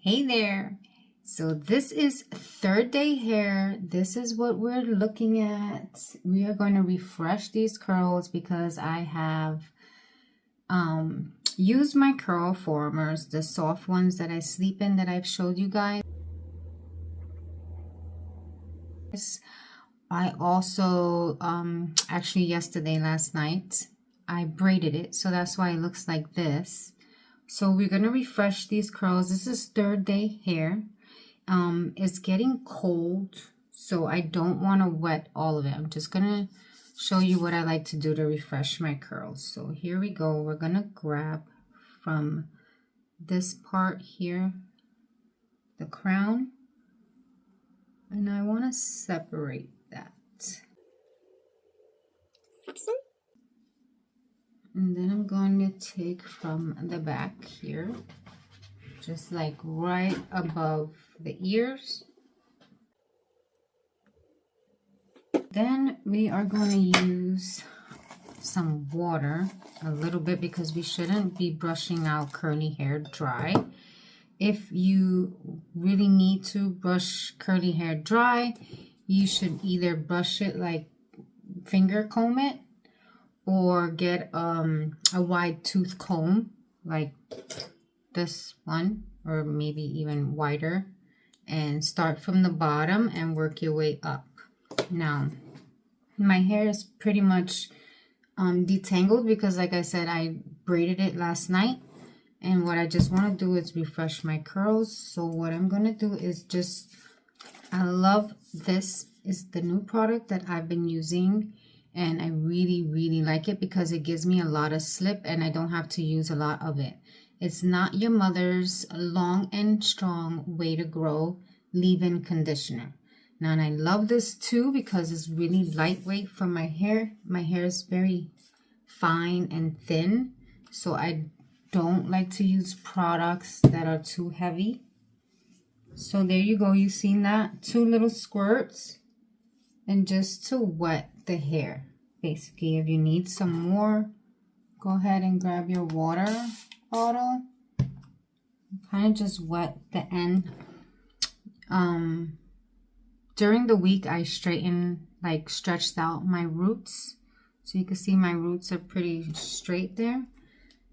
Hey there. So this is third day hair. This is what we're looking at. We are going to refresh these curls because I have used my curl formers, the soft ones that I sleep in that I've showed you guys. I also actually last night I braided it, so that's why it looks like this. So we're going to refresh these curls. This is third day hair. It's getting cold, so I don't want to wet all of it. I'm just going to show you what I like to do to refresh my curls. So here we go. We're going to grab from this part here, the crown, and I want to separate that. And then I'm going to take from the back here, just like right above the ears. Then we are going to use some water, a little bit, because we shouldn't be brushing our curly hair dry. If you really need to brush curly hair dry, you should either brush it like finger comb it, or get a wide tooth comb like this one, or maybe even wider, and start from the bottom and work your way up. Now my hair is pretty much detangled because, like I said, I braided it last night, and what I just want to do is refresh my curls. So what I'm going to do is I love this. Is the new product that I've been using, and I really like it because it gives me a lot of slip and I don't have to use a lot of it. It's Not Your Mother's Long and Strong Way to Grow leave-in conditioner. Now, and I love this too because it's really lightweight for my hair. My hair is very fine and thin, so I don't like to use products that are too heavy. So there you go. You've seen that, 2 little squirts, and just to wet the hair. Basically, if you need some more, go ahead and grab your water bottle. Kind of just wet the end. During the week, I stretched out my roots. So you can see my roots are pretty straight there.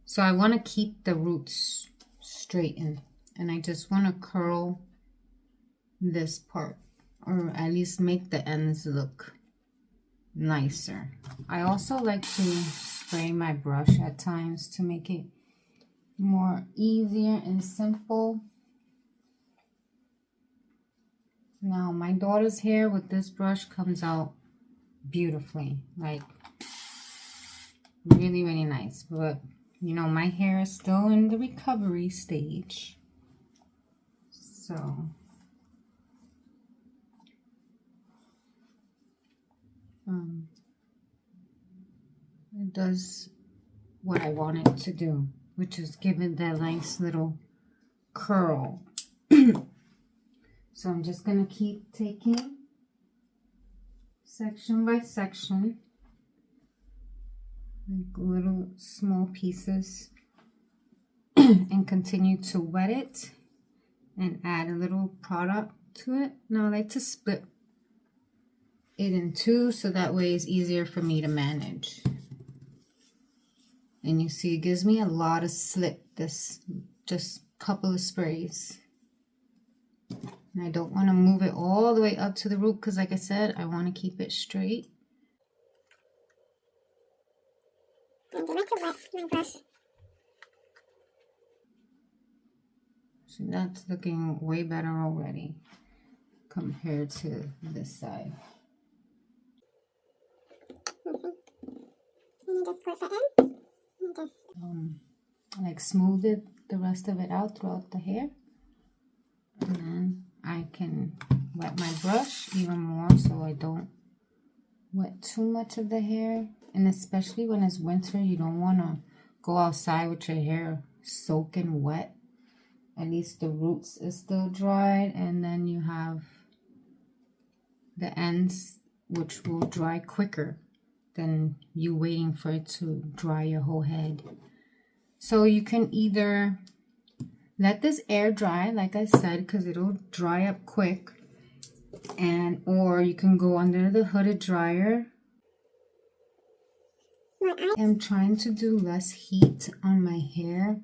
So I want to keep the roots straightened. And I just want to curl this part, or at least make the ends look nicer. I also like to spray my brush at times to make it more easier and simple. Now my daughter's hair with this brush comes out beautifully, like really nice. But you know, my hair is still in the recovery stage, so it does what I want it to do, which is give it that nice little curl. So I'm just going to keep taking section by section, like little small pieces, and continue to wet it and add a little product to it. Now I like to split it in 2 so that way it's easier for me to manage. And you see it gives me a lot of slip, this just couple of sprays. And I don't want to move it all the way up to the root because, like I said, I want to keep it straight. And I like to wet my brush. So that's looking way better already compared to this side. You just squirt that in. Like smooth it, the rest of it out throughout the hair, and then I can wet my brush even more so I don't wet too much of the hair. And especially when it's winter, you don't want to go outside with your hair soaking wet. At least the roots is still dried, and then you have the ends, which will dry quicker than you waiting for it to dry your whole head. So you can either Let this air dry, like I said, because it'll dry up quick. And or you can go under the hooded dryer. I'm trying to do less heat on my hair.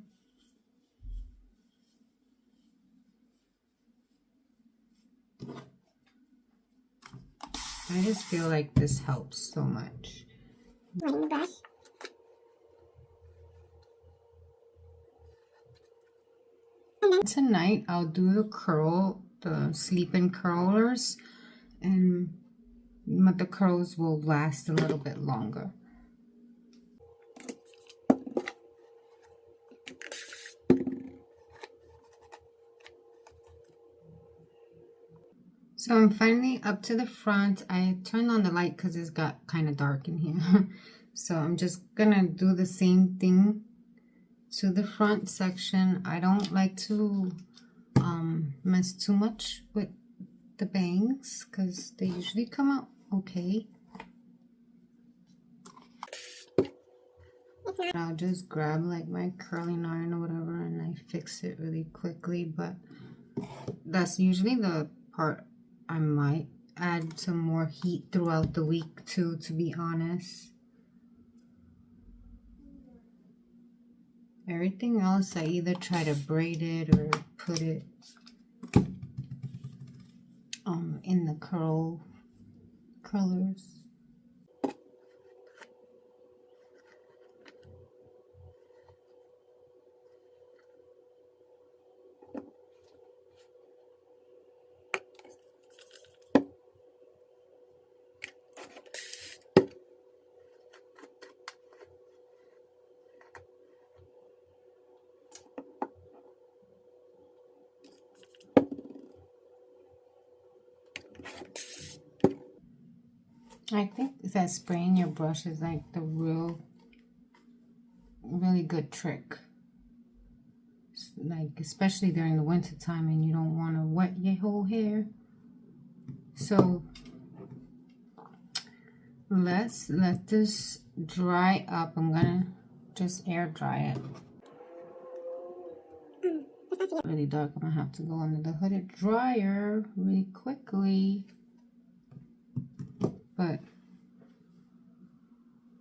I just feel like this helps so much. Tonight I'll do the sleep-in curlers, but the curls will last a little bit longer. So I'm finally up to the front. I turned on the light because it's got kind of dark in here. So I'm just gonna do the same thing to the front section. I don't like to mess too much with the bangs because they usually come out okay. I'll just grab like my curling iron or whatever and I fix it really quickly, but that's usually the part I might add some more heat throughout the week too, to be honest. Everything else I either try to braid it or put it in the curlers. I think that spraying your brush is like the really good trick. Like especially during the winter time and you don't want to wet your whole hair. So let's let this dry up. I'm gonna just air dry it. Really dark. I'm gonna have to go under the hooded dryer really quickly. But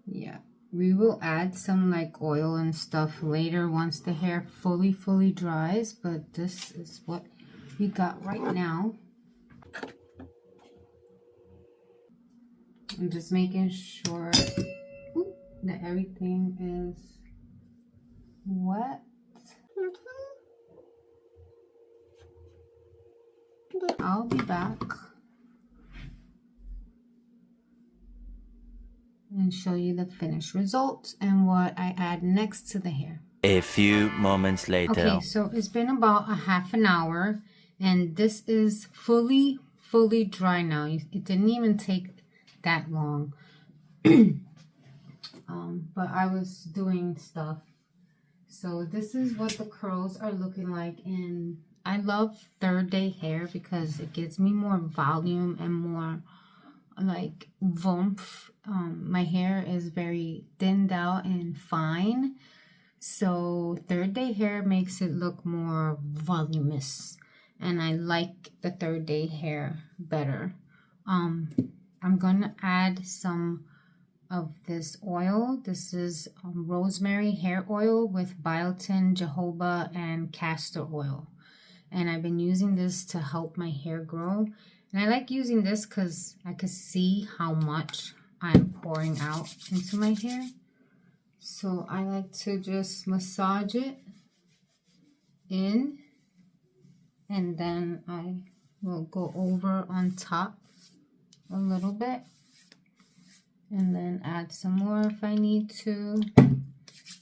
yeah, we will add some like oil and stuff later once the hair fully dries, but this is what we got right now. I'm just making sure that everything is wet. I'll be back and show you the finished result and what I add next to the hair. A few moments later. Okay, so it's been about a half an hour and this is fully dry now. It didn't even take that long. But I was doing stuff. So this is what the curls are looking like, and I love third day hair because it gives me more volume and more like oomph. My hair is very thinned out and fine, so third day hair makes it look more voluminous, and I like the third day hair better. I'm gonna add some of this oil. This is rosemary hair oil with biotin, jojoba, and castor oil. And I've been using this to help my hair grow. And I like using this because I can see how much I'm pouring out into my hair. So I like to just massage it in. And then I will go over on top a little bit. And then add some more if I need to.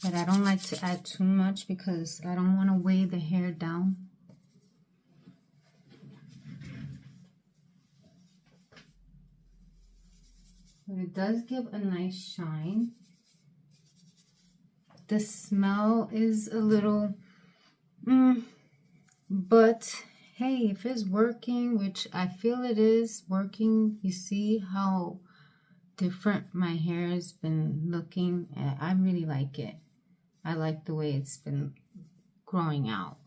But I don't like to add too much because I don't want to weigh the hair down. But it does give a nice shine. The smell is a little, but hey, if it's working, which I feel it is working, you see how different my hair has been looking. I really like it. I like the way it's been growing out.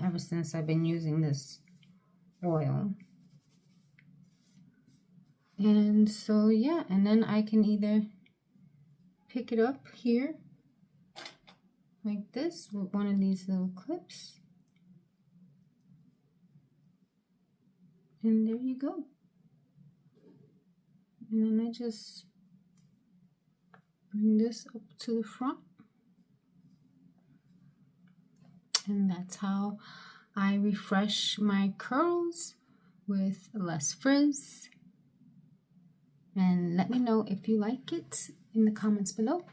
ever since I've been using this oil. And so yeah, and then I can either pick it up here like this with one of these little clips, and there you go. And then I just bring this up to the front, and that's how I refresh my curls with less frizz. And let me know if you like it in the comments below.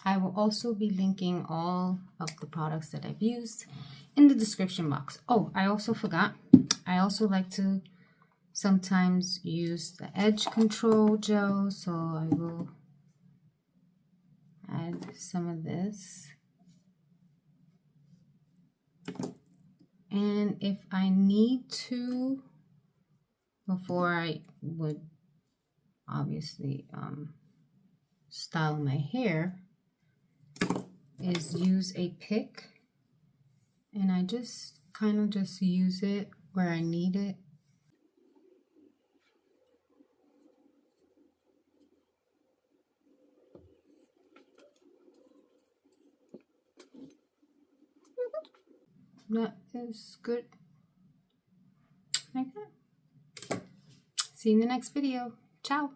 I will also be linking all of the products that I've used in the description box. Oh, I also forgot. I also like to sometimes use the edge control gel, so I will add some of this. And if I need to, before I would obviously style my hair, is use a pick, and I just kind of just use it where I need it. That is good. Like that. See you in the next video. Ciao.